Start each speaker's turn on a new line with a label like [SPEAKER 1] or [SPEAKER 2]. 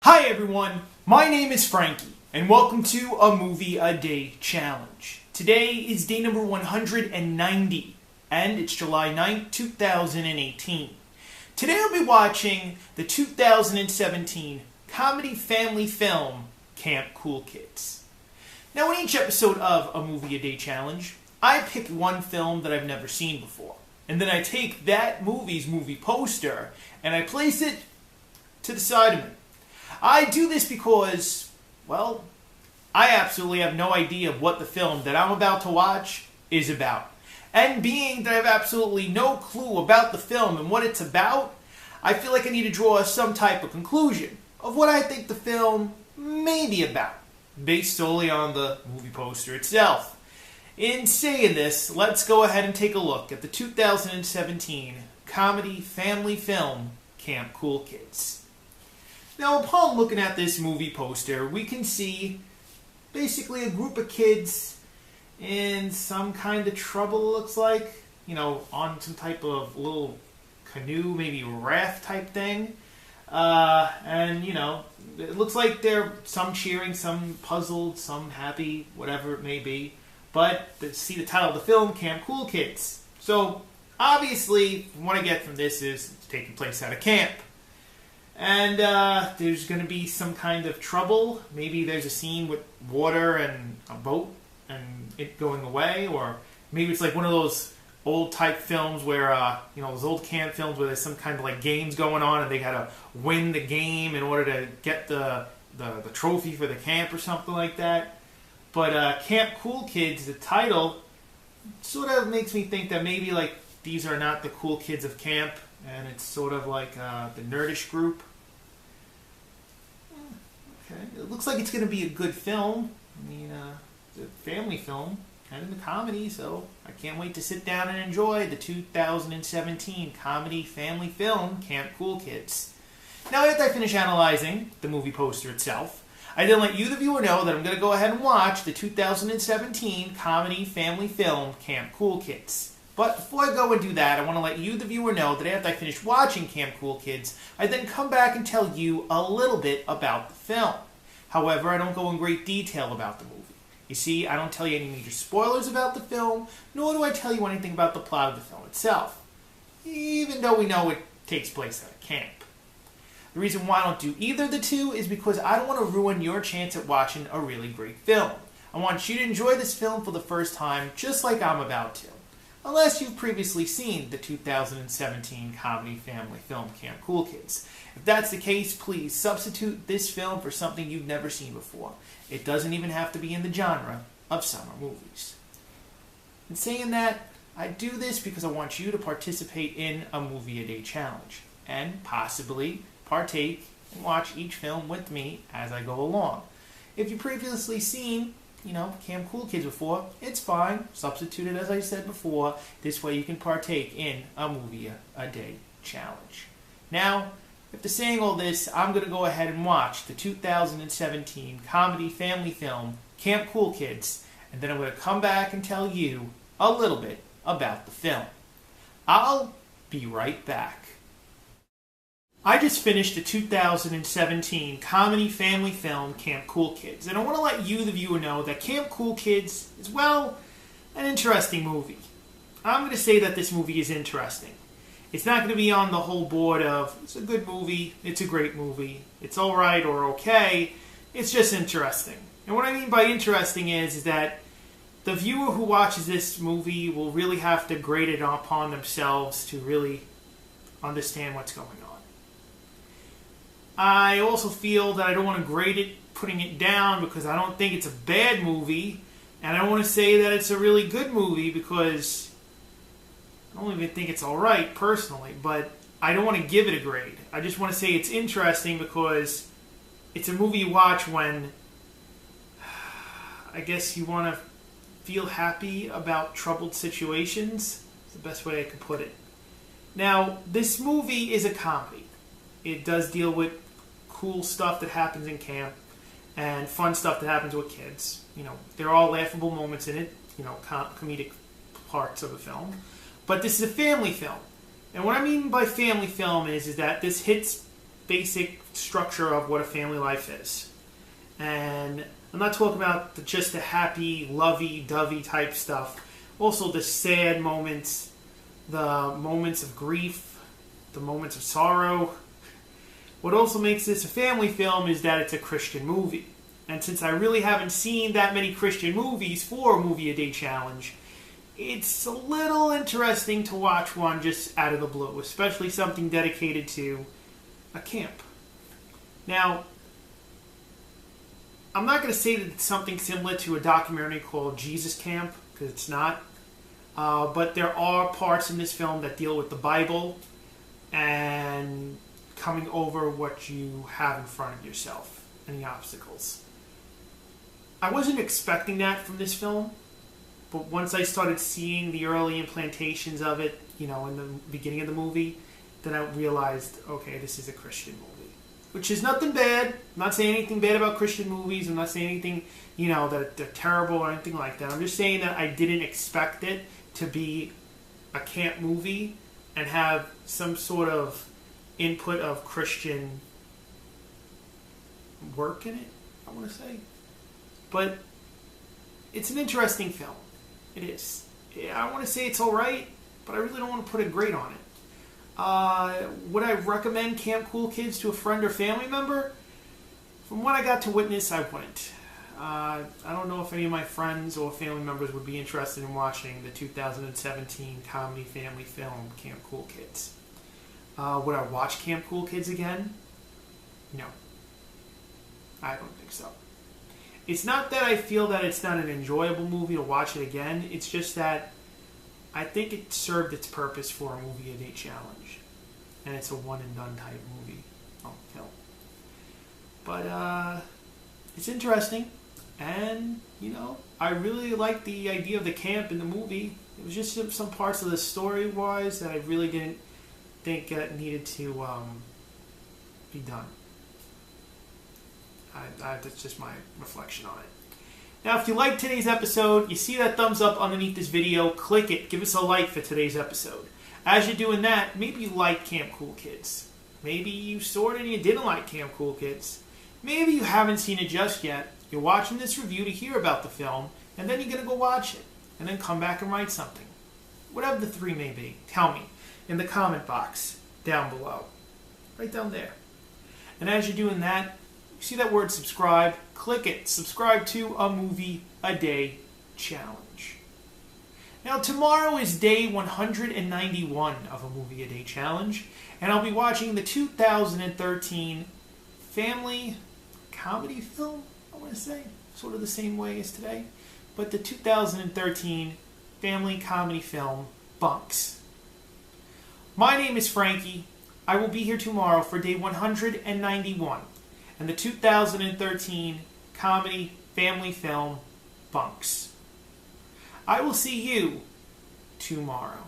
[SPEAKER 1] Hi everyone, my name is Frankie, and welcome to a Movie a Day Challenge. Today is day number 190, and it's July 9th, 2018. Today I'll be watching the 2017 comedy family film, Camp Cool Kids. Now in each episode of a Movie a Day Challenge, I pick one film that I've never seen before, and then I take that movie's movie poster, and I place it to the side of me. I do this because, well, I absolutely have no idea what the film that I'm about to watch is about. And being that I have absolutely no clue about the film and what it's about, I feel like I need to draw some type of conclusion of what I think the film may be about, based solely on the movie poster itself. In saying this, let's go ahead and take a look at the 2017 comedy family film, Camp Cool Kids. Now, upon looking at this movie poster, we can see basically a group of kids in some kind of trouble, it looks like. You know, on some type of little canoe, maybe raft type thing. And, you know, it looks like they're some cheering, some puzzled, some happy, whatever it may be. But to see the title of the film, Camp Cool Kids. So, obviously, what I get from this is it's taking place at a camp. And there's going to be some kind of trouble. Maybe there's a scene with water and a boat and it going away. Or maybe it's like one of those old type films where, those old camp films where there's some kind of like games going on and they got to win the game in order to get the trophy for the camp or something like that. But Camp Cool Kids, the title, sort of makes me think that maybe like these are not the cool kids of camp. And it's sort of like the nerdish group. Okay, it looks like it's going to be a good film. I mean, it's a family film, kind of a comedy, so I can't wait to sit down and enjoy the 2017 comedy family film, Camp Cool Kids. Now, after I finish analyzing the movie poster itself, I then let you, the viewer, know that I'm going to go ahead and watch the 2017 comedy family film, Camp Cool Kids. But before I go and do that, I want to let you, the viewer, know that after I finish watching Camp Cool Kids, I then come back and tell you a little bit about the film. However, I don't go in great detail about the movie. You see, I don't tell you any major spoilers about the film, nor do I tell you anything about the plot of the film itself, even though we know it takes place at a camp. The reason why I don't do either of the two is because I don't want to ruin your chance at watching a really great film. I want you to enjoy this film for the first time, just like I'm about to. Unless you've previously seen the 2017 comedy family film, Camp Cool Kids. If that's the case, please substitute this film for something you've never seen before. It doesn't even have to be in the genre of summer movies. In saying that, I do this because I want you to participate in a Movie a Day Challenge, and possibly partake and watch each film with me as I go along. If you've previously seen Camp Cool Kids before, it's fine. Substitute it as I said before. This way you can partake in a Movie a Day Challenge. Now, after saying all this, I'm going to go ahead and watch the 2017 comedy family film, Camp Cool Kids, and then I'm going to come back and tell you a little bit about the film. I'll be right back. I just finished the 2017 comedy family film, Camp Cool Kids, and I want to let you, the viewer, know that Camp Cool Kids is, well, an interesting movie. I'm going to say that this movie is interesting. It's not going to be on the whole board of, it's a good movie, it's a great movie, it's alright or okay, it's just interesting. And what I mean by interesting is that the viewer who watches this movie will really have to grade it upon themselves to really understand what's going on. I also feel that I don't want to grade it putting it down because I don't think it's a bad movie, and I don't want to say that it's a really good movie because I don't even think it's alright personally, but I don't want to give it a grade. I just want to say it's interesting because it's a movie you watch when I guess you want to feel happy about troubled situations. It's the best way I could put it. Now, this movie is a comedy. It does deal with cool stuff that happens in camp and fun stuff that happens with kids. There are all laughable moments in it, comedic parts of the film. But this is a family film. And what I mean by family film is that this hits basic structure of what a family life is. And I'm not talking about just the happy, lovey-dovey type stuff. Also the sad moments, the moments of grief, the moments of sorrow. What also makes this a family film is that it's a Christian movie. And since I really haven't seen that many Christian movies for a Movie a Day Challenge, it's a little interesting to watch one just out of the blue, especially something dedicated to a camp. Now, I'm not going to say that it's something similar to a documentary called Jesus Camp, because it's not. But there are parts in this film that deal with the Bible and coming over what you have in front of yourself and the obstacles. I wasn't expecting that from this film, but once I started seeing the early implantations of it, in the beginning of the movie, then I realized, okay, this is a Christian movie. Which is nothing bad. I'm not saying anything bad about Christian movies. I'm not saying anything, that they're terrible or anything like that. I'm just saying that I didn't expect it to be a camp movie and have some sort of input of Christian work in it, I want to say. But it's an interesting film. It is. I want to say it's alright, but I really don't want to put a grade on it. Would I recommend Camp Cool Kids to a friend or family member? From what I got to witness, I wouldn't. I don't know if any of my friends or family members would be interested in watching the 2017 comedy family film Camp Cool Kids. Would I watch Camp Cool Kids again? No. I don't think so. It's not that I feel that it's not an enjoyable movie to watch it again. It's just that I think it served its purpose for a Movie a Day Challenge. And it's a one-and-done type movie. Film. But, it's interesting. And, I really like the idea of the camp in the movie. It was just some parts of the story-wise that I really didn't think needed to be done. That's just my reflection on it. Now, if you liked today's episode, you see that thumbs up underneath this video, click it. Give us a like for today's episode. As you're doing that, maybe you like Camp Cool Kids. Maybe you saw it and you didn't like Camp Cool Kids. Maybe you haven't seen it just yet. You're watching this review to hear about the film, and then you're going to go watch it, and then come back and write something. Whatever the three may be, tell me in the comment box down below. Right down there. And as you're doing that, you see that word subscribe? Click it. Subscribe to a Movie a Day Challenge. Now, tomorrow is day 191 of a Movie a Day Challenge, and I'll be watching the 2013 family comedy film, I want to say, sort of the same way as today, but the 2013 family comedy film, Bunks. My name is Frankie. I will be here tomorrow for day 191 and the 2013 comedy family film, Bunks. I will see you tomorrow.